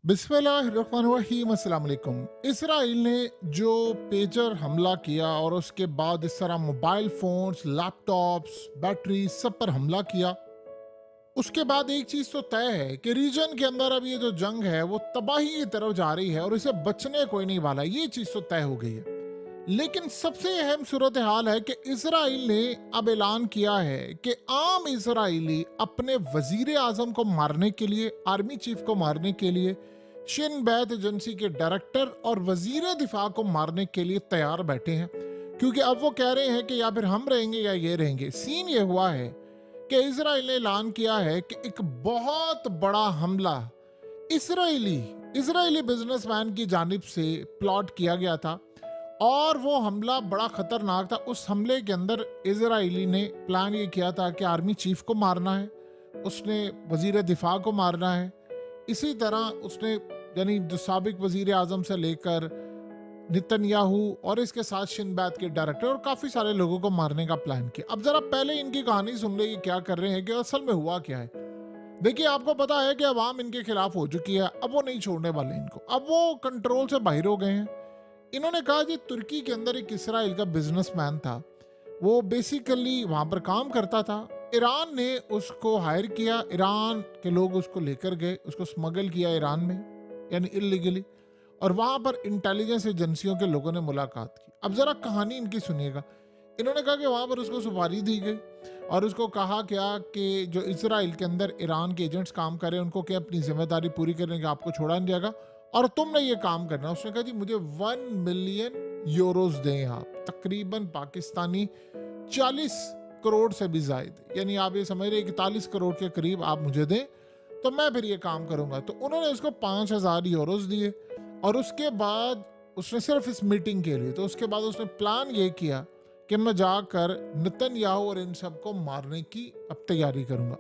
बिस्मिल्लाहिर्रहमानिर्रहीम अस्सलाम वालेकुम। इसराइल ने जो पेजर हमला किया और उसके बाद इस तरह मोबाइल फोन्स, लैपटॉप्स, बैटरी सब पर हमला किया, उसके बाद एक चीज तो तय है कि रीजन के अंदर अब ये जो जंग है वो तबाही की तरफ जा रही है और इसे बचने कोई नहीं वाला। ये चीज तो तय हो गई है। लेकिन सबसे अहम सूरत हाल है कि इसराइल ने अब ऐलान किया है कि आम इसराइली अपने वजीर आजम को मारने के लिए, आर्मी चीफ को मारने के लिए, शिन बैत एजेंसी के डायरेक्टर और वजीर दिफा को मारने के लिए तैयार बैठे हैं। क्योंकि अब वो कह रहे हैं कि या फिर हम रहेंगे या ये रहेंगे। सीन ये हुआ है कि इसराइल ने ऐलान किया है कि एक बहुत बड़ा हमला इसराइली इसराइली बिजनेसमैन की जानिब से प्लॉट किया गया था और वो हमला बड़ा खतरनाक था। उस हमले के अंदर इजराइली ने प्लान ये किया था कि आर्मी चीफ को मारना है, उसने वजीर दिफा को मारना है, इसी तरह उसने यानी जो साबिक वजीर आजम से लेकर नितन्याहू और इसके साथ शिनबैत के डायरेक्टर और काफी सारे लोगों को मारने का प्लान किया। अब जरा पहले इनकी कहानी सुन ले, ये क्या कर रहे हैं कि असल में हुआ क्या है। देखिए, आपको पता है कि अवाम इनके खिलाफ हो चुकी है। अब वो नहीं छोड़ने वाले इनको, अब वो कंट्रोल से बाहर हो गए हैं। इन्होंने कहा कि तुर्की के अंदर एक इसराइल का बिजनेसमैन था, वो बेसिकली वहां पर काम करता था। ईरान ने उसको हायर किया, ईरान के लोग उसको लेकर गए, उसको स्मगल किया ईरान में, यानी इलीगली, और वहां पर इंटेलिजेंस एजेंसियों के लोगों ने मुलाकात की। अब जरा कहानी इनकी सुनिएगा। इन्होंने कहा कि वहां पर उसको सुपारी दी गई और उसको कहा क्या कि जो इसराइल के अंदर ईरान के एजेंट्स काम कर रहे हैं उनको क्या अपनी जिम्मेदारी पूरी करने के आपको छोड़ा नहीं जाएगा और तुमने ये काम करना। उसने कहा जी मुझे 1 मिलियन यूरोस दें आप, तकरीबन पाकिस्तानी 40 करोड़ से भी ज्यादा, यानी आप ये समझ रहे 41 करोड़ के करीब आप मुझे दें तो मैं फिर ये काम करूंगा। तो उन्होंने उसको 5,000 यूरोस दिए और उसके बाद उसने सिर्फ इस मीटिंग के लिए, तो उसके बाद उसने प्लान ये किया कि मैं जाकर नेतन्याहू और इन सबको मारने की अब तैयारी करूंगा।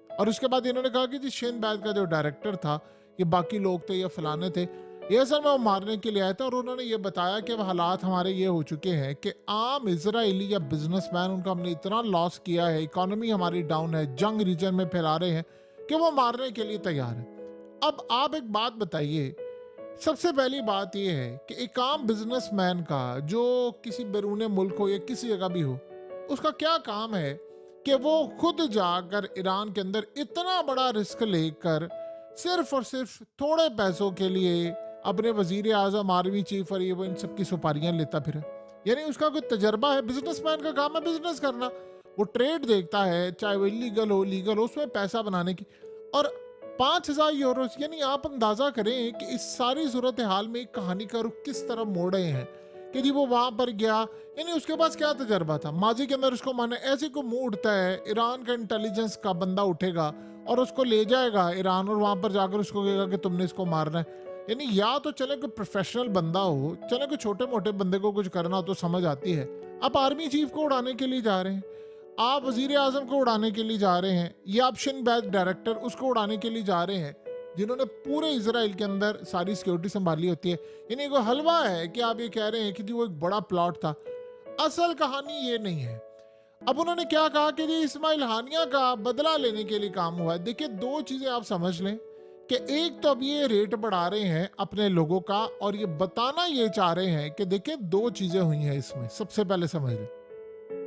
और उसके बाद इन्होंने कहा कि जी शिन बैत का जो डायरेक्टर था, ये बाकी लोग थे, ये फलाने थे, ये असल में वो मारने के लिए आया था। और उन्होंने ये बताया कि अब हालात हमारे ये हो चुके हैं कि आम इसराइली या बिजनेसमैन, उनका हमने इतना लॉस किया है, इकोनॉमी हमारी डाउन है, जंग रीजन में फैला रहे हैं कि वो मारने के लिए तैयार है। अब आप एक बात बताइए, सबसे पहली बात यह है कि एक आम बिजनेसमैन का जो किसी बैरून मुल्क हो या किसी जगह भी हो, उसका क्या काम है कि वो खुद जाकर ईरान के अंदर इतना बड़ा रिस्क लेकर सिर्फ और सिर्फ थोड़े पैसों के लिए अपने वजीर आजम, आर्मी चीफ और ये वो इन सब की सुपारियां लेता फिरे। यानी उसका कोई तजर्बा है? बिजनेसमैन का काम है बिजनेस करना। वो ट्रेड देखता है, चाहे वो इलीगल हो लीगल हो, उसमें पैसा बनाने की। और 5,000 यूरो, यानी आप अंदाजा करें कि इस सारी सूरत हाल में एक कहानी का रुख किस तरह मोड़ रहे हैं कि जी वो वहां पर गया, यानी उसके पास क्या तजर्बा था माजी के अंदर। उसको माने ऐसे को मुंह उठता है, ईरान का इंटेलिजेंस का बंदा उठेगा और उसको ले जाएगा ईरान और वहां पर जाकर उसको कहेगा कि तुमने इसको मारना है। यानी या तो चले कोई प्रोफेशनल बंदा हो, चले कोई छोटे मोटे बंदे को कुछ करना हो तो समझ आती है। आप आर्मी चीफ को उड़ाने के लिए जा रहे हैं, आप वजीर आजम को उड़ाने के लिए जा रहे हैं, या आप शिन बैत डायरेक्टर उसको उड़ाने के लिए जा रहे हैं जिन्होंने पूरे इसराइल के अंदर सारी सिक्योरिटी संभाली होती है। यानी कोई हलवा है कि आप ये कह रहे हैं कि जी वो एक बड़ा प्लॉट था। असल कहानी ये नहीं है। अब उन्होंने क्या कहा कि जी इस्माइल हानिया का बदला लेने के लिए काम हुआ है। देखिए, दो चीजें आप समझ लें कि एक तो अब ये रेट बढ़ा रहे हैं अपने लोगों का और ये बताना ये चाह रहे हैं कि देखिए दो चीजें हुई हैं इसमें। सबसे पहले समझ लें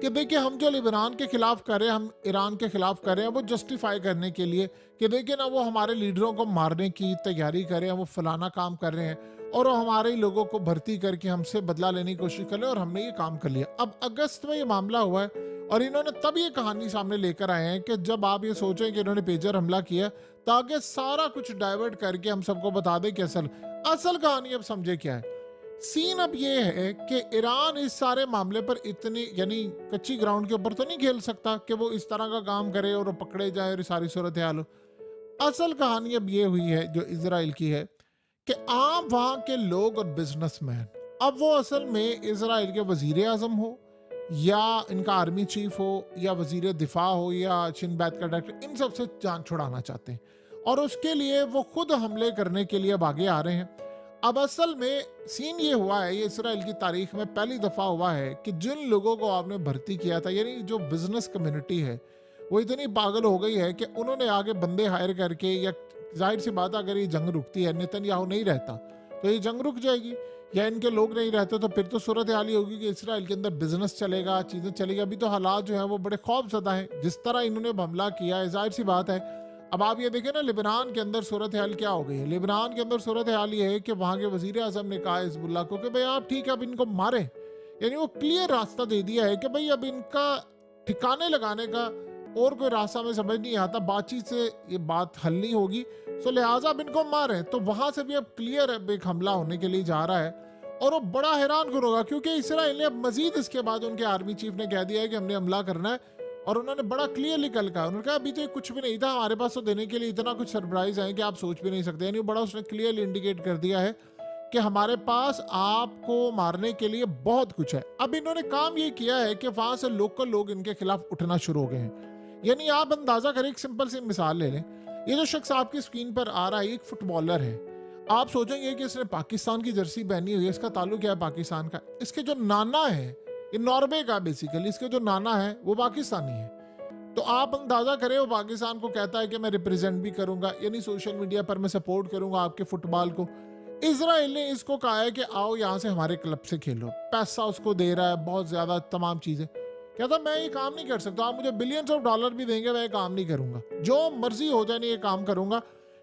कि देखिए हम जो लिबनान के खिलाफ कर रहे हैं, हम ईरान के खिलाफ कर रहे हैं, वो जस्टिफाई करने के लिए कि देखिए ना वो हमारे लीडरों को मारने की तैयारी कर रहे हैं, वो फलाना काम कर रहे हैं और वो हमारे ही लोगों को भर्ती करके हमसे बदला लेने की कोशिश कर रहे हैं और हमने ये काम कर लिया। अब अगस्त में ये मामला हुआ है और इन्होंने तब ये कहानी सामने लेकर आए हैं कि जब आप ये सोचें कि इन्होंने पेजर हमला किया ताकि सारा कुछ डाइवर्ट करके हम सबको बता दें कि असल असल कहानी अब समझे क्या है। सीन अब ये है कि ईरान इस सारे मामले पर इतनी यानी कच्ची ग्राउंड के ऊपर तो नहीं खेल सकता कि वो इस तरह का काम करे और वो पकड़े जाए और सारी सूरत हाल हो। असल कहानी अब ये हुई है जो इजराइल की है कि आम वहां के लोग और बिजनेसमैन, अब वो असल में इजराइल के वजीर आजम हो या इनका आर्मी चीफ हो या वजीर दिफा हो या शिन बैत का डायरेक्टर, इन सब से जान छुड़ाना चाहते हैं और उसके लिए वो खुद हमले करने के लिए अब आगे आ रहे हैं। अब असल में सीन ये हुआ है, ये इसराइल की तारीख में पहली दफा हुआ है कि जिन लोगों को आपने भर्ती किया था, यानी जो बिजनेस कम्युनिटी है, वो इतनी पागल हो गई है कि उन्होंने आगे बंदे हायर करके या जाहिर सी बात है, अगर ये जंग रुकती है, नेतन्याहू नहीं रहता, तो ये जंग रुक जाएगी, या इनके लोग नहीं रहते, तो फिर तो सूरत हाल ही होगी कि इसराइल के अंदर बिजनेस चलेगा, चीज़ें चलेगी। अभी तो हालात जो है वो बड़े खौफजदा हैं, जिस तरह इन्होंने हमला किया है, जाहिर सी बात है। अब आप ये देखें ना, लिबनान के अंदर सूरत हाल क्या हो गई है। लिबनान के अंदर सूरत हाल ये है कि वहाँ के वजीर आजम ने कहा हिजबुल्लाह को कि भाई आप ठीक है, अब इनको मारें, यानी वो क्लियर रास्ता दे दिया है कि भाई अब इनका ठिकाने लगाने का और कोई रास्ता में समझ नहीं आता, बातचीत से ये बात हल नहीं होगी, सो लिहाजा अब इनको मारें। तो वहां से भी अब क्लियर एक हमला होने के लिए जा रहा है, और वो बड़ा हैरान कन होगा, क्योंकि इसराइल ने अब मजीद इसके बाद उनके आर्मी चीफ ने कह दिया है कि हमने हमला करना है, और उन्होंने बड़ा क्लियरली कल कहा, उन्होंने कहा अभी तो कुछ भी नहीं था हमारे पास, तो देने के लिए इतना कुछ सरप्राइज है कि आप सोच भी नहीं सकते। यानी बड़ा उसने क्लियरली इंडिकेट कर दिया है कि हमारे पास आपको मारने के लिए बहुत कुछ है। अब इन्होंने काम ये किया है कि वहां से लोकल लोग इनके खिलाफ उठना शुरू हो गए हैं। यानी आप अंदाजा करें, एक सिंपल सी मिसाल ले लें, ये जो शख्स आपकी स्क्रीन पर आ रहा है, एक फुटबॉलर है। आप सोचेंगे कि इसने पाकिस्तान की जर्सी पहनी हुई है, इसका ताल्लुक क्या है पाकिस्तान का? इसके जो नाना है, ये नॉर्वे का बेसिकली, इसके जो नाना है वो पाकिस्तानी है। तो आप अंदाजा करें, वो पाकिस्तान को कहता है कि मैं रिप्रेजेंट भी करूंगा, यानी सोशल मीडिया पर मैं सपोर्ट करूंगा आपके फुटबॉल को। इजराइल ने इसको कहा है कि आओ यहाँ से हमारे क्लब से खेलो, पैसा उसको दे रहा है बहुत ज्यादा, तमाम चीजें। कहता मैं ये काम नहीं कर सकता, आप मुझे बिलियंस ऑफ डॉलर भी देंगे, मैं ये काम नहीं करूंगा, जो मर्जी हो जाए, नहीं ये काम करूंगा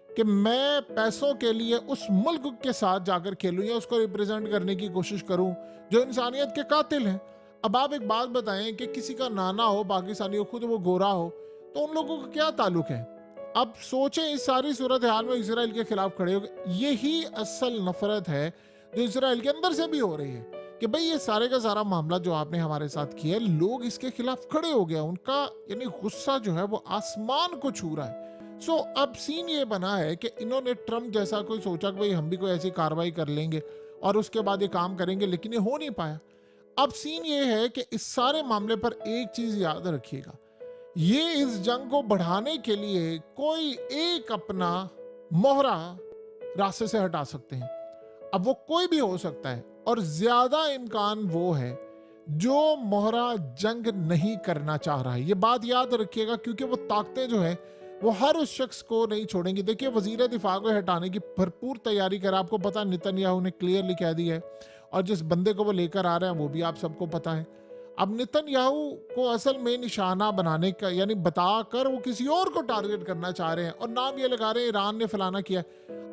कि मैं पैसों के लिए उस मुल्क के साथ जाकर खेलूं या उसको रिप्रेजेंट करने की कोशिश करूं जो इंसानियत के कातिल हैं। अब आप एक बात बताएं कि किसी का नाना हो पाकिस्तानी हो, खुद वो गोरा हो, तो उन लोगों का क्या ताल्लुक है? अब सोचें, इस सारी सूरत हाल में इसराइल के खिलाफ खड़े हो गए। यही असल नफरत है जो इसराइल के अंदर से भी हो रही है कि भाई ये सारे का सारा मामला जो आपने हमारे साथ किया है, लोग इसके खिलाफ खड़े हो गया, उनका यानी गुस्सा जो है वो आसमान को छू रहा है। सो अब सीन ये बना है कि इन्होंने ट्रम्प जैसा कोई सोचा कि भाई हम भी कोई ऐसी कार्रवाई कर लेंगे और उसके बाद ये काम करेंगे, लेकिन ये हो नहीं पाया। अब सीन ये है कि इस सारे मामले पर एक चीज याद रखिएगा, ये इस जंग को बढ़ाने के लिए कोई एक अपना मोहरा रास्ते से हटा सकते हैं। अब वो कोई भी हो सकता है, और ज्यादा इम्कान वो है जो मोहरा जंग नहीं करना चाह रहा है। ये बात याद रखिएगा, क्योंकि वो ताकतें जो है वो हर उस शख्स को नहीं छोड़ेंगी। देखिए, वजीर दिफा को हटाने की भरपूर तैयारी कर, आपको पता नेतन्याहू ने क्लियरली कह दिया है, और जिस बंदे को वो लेकर आ रहे हैं वो भी आप सबको पता है। अब नेतन्याहू को असल में निशाना बनाने का, यानी बताकर वो किसी और को टारगेट करना चाह रहे हैं, और नाम ये लगा रहे हैं ईरान ने फलाना किया।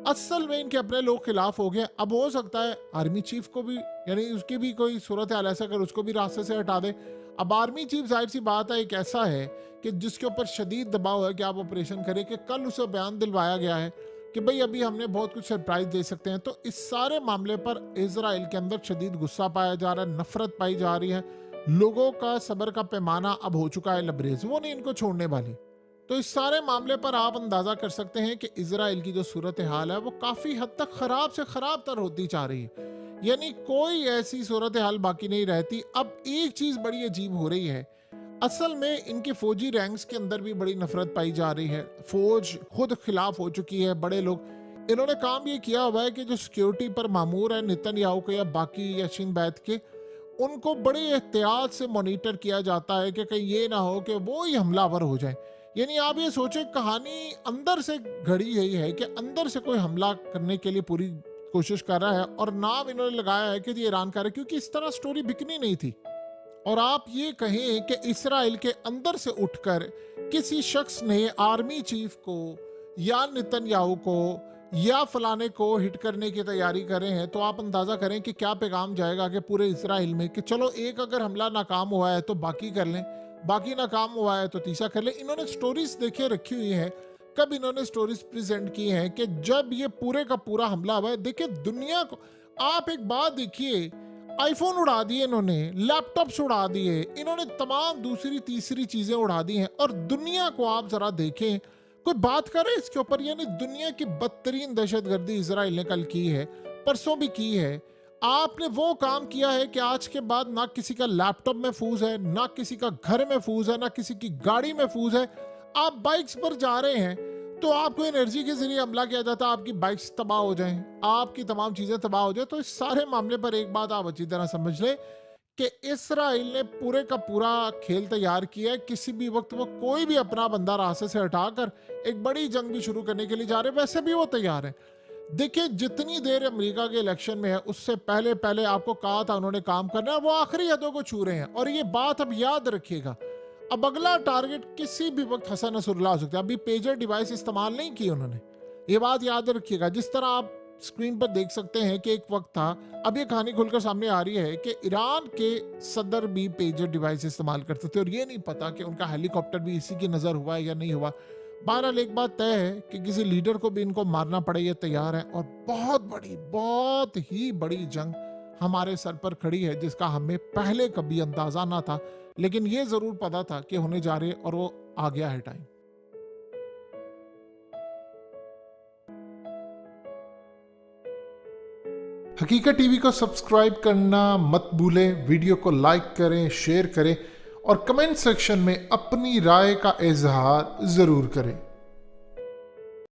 असल में इनके अपने लोग खिलाफ हो गए। अब हो सकता है आर्मी चीफ को भी, यानी उसकी भी कोई सूरत हाल ऐसा कर उसको भी रास्ते से हटा दे। अब आर्मी चीफ जाहिर सी बात है एक ऐसा है कि जिसके ऊपर शदीद दबाव है कि आप ऑपरेशन करें, कि कल उसे बयान दिलवाया गया है कि भाई अभी हमने बहुत कुछ सरप्राइज दे सकते हैं। तो इस सारे मामले पर इजराइल के अंदर शदीद गुस्सा पाया जा रहा है, नफरत पाई जा रही है, लोगों का सब्र का पैमाना अब हो चुका है लबरेज, वो नहीं इनको छोड़ने वाले। तो इस सारे मामले पर आप अंदाजा कर सकते हैं कि इजराइल की जो सूरत हाल है वो काफी हद तक खराब से खराब तर होती जा रही है, यानी कोई ऐसी सूरत हाल बाकी नहीं रहती। अब एक चीज बड़ी अजीब हो रही है, असल में इनके फौजी रैंक्स के अंदर भी बड़ी नफरत पाई जा रही है, फौज खुद खिलाफ हो चुकी है, बड़े लोग। इन्होंने काम ये किया हुआ है कि जो सिक्योरिटी पर मामूर है नेतन्याहू के या बाकी या शिन बैत के, उनको बड़े एहतियात से मॉनिटर किया जाता है कि कहीं ये ना हो कि वो ही हमलावर हो जाए। यानी आप ये सोचें, कहानी अंदर से घड़ी यही है कि अंदर से कोई हमला करने के लिए पूरी कोशिश कर रहा है, और नाम इन्होंने लगाया है कि ये ईरान का है, क्योंकि इस तरह स्टोरी बिकनी नहीं थी। और आप ये कहें कि इसराइल के अंदर से उठकर किसी शख्स ने आर्मी चीफ को या नेतन्याहू को या फलाने को हिट करने की तैयारी करे हैं, तो आप अंदाजा करें कि क्या पैगाम जाएगा कि पूरे इसराइल में कि चलो एक अगर हमला नाकाम हुआ है तो बाकी कर लें, बाकी नाकाम हुआ है तो तीसरा कर लें। इन्होंने स्टोरीज देखे रखी हुई हैं, कब इन्होंने स्टोरीज प्रेजेंट की हैं कि जब ये पूरे का पूरा हमला हुआ है। देखिए दुनिया को, आप एक बात देखिए, आईफोन उड़ा दिए इन्होंने, लैपटॉप्स उड़ा दिए इन्होंने, तमाम दूसरी तीसरी चीजें उड़ा दी हैं, और दुनिया को आप जरा देखें, कोई बात करे इसके ऊपर। यानी दुनिया की बदतरीन दहशतगर्दी इजराइल ने कल की है, परसों भी की है। आपने वो काम किया है कि आज के बाद ना किसी का लैपटॉप महफूज है, ना किसी का घर महफूज है, ना किसी की गाड़ी महफूज है। आप बाइक्स पर जा रहे हैं तो आपको एनर्जी के जरिए हमला किया जाता है, आपकी बाइक्स तबाह हो जाएं, आपकी तमाम चीजें तबाह हो जाए। तो इस सारे मामले पर एक बात आप अच्छी तरह समझ लें कि इसराइल ने पूरे का पूरा खेल तैयार किया है। किसी भी वक्त वो कोई भी अपना बंदा रास्ते से हटाकर एक बड़ी जंग भी शुरू करने के लिए जा रहे हैं, वैसे भी वो तैयार है। देखिए, जितनी देर अमेरिका के इलेक्शन में है, उससे पहले पहले आपको कहा था उन्होंने काम करना है, वो आखिरी हदों को छू रहे हैं। और ये बात अब याद रखिएगा, अब अगला टारगेट किसी भी वक्त हसन नसरुल्लाह हो सकता है। अभी पेजर डिवाइस इस्तेमाल नहीं की उन्होंने, ये बात याद रखिएगा। जिस तरह आप स्क्रीन पर देख सकते हैं कि एक वक्त था, अब ये कहानी खुलकर सामने आ रही है कि ईरान के सदर भी पेजर डिवाइस इस्तेमाल करते थे और ये नहीं पता कि उनका हेलीकॉप्टर भी इसी की नज़र हुआ है या नहीं हुआ। बहरहाल एक बात तय है कि किसी लीडर को भी इनको मारना पड़े, ये तैयार है। और बहुत ही बड़ी जंग हमारे सर पर खड़ी है, जिसका हमें पहले कभी अंदाजा ना था, लेकिन ये जरूर पता था कि होने जा रही है और वो आ गया है टाइम। हकीकत टीवी को सब्सक्राइब करना मत भूलें, वीडियो को लाइक करें, शेयर करें और कमेंट सेक्शन में अपनी राय का इजहार जरूर करें।